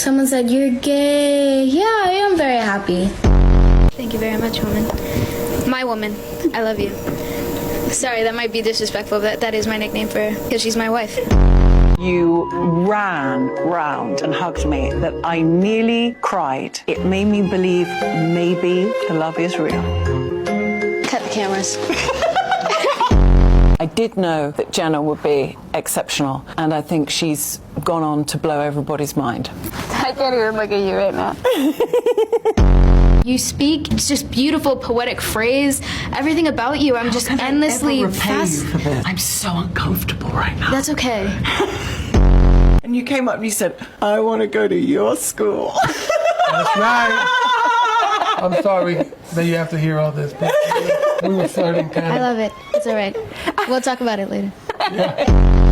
someone said, "You're gay." Yeah, I am very happy. Thank you very much, woman. My woman, I love you. Sorry, that might be disrespectful, but that is my nickname for her, because she's my wife. You ran round and hugged me that I nearly cried. It made me believe maybe the love is real. Cut the cameras. I did know that Jenna would be exceptional, and I think she's gone on to blow everybody's mind. I can't even look at you right now. You speak, it's just beautiful, poetic phrase. Everything about you, I'm just endlessly fascinated. I'm so uncomfortable right now. That's okay. And you came up and you said, "I want to go to your school." That's right. I'm sorry that you have to hear all this, but we were flirting kind of. I love it. It's all right. We'll talk about it later. Yeah.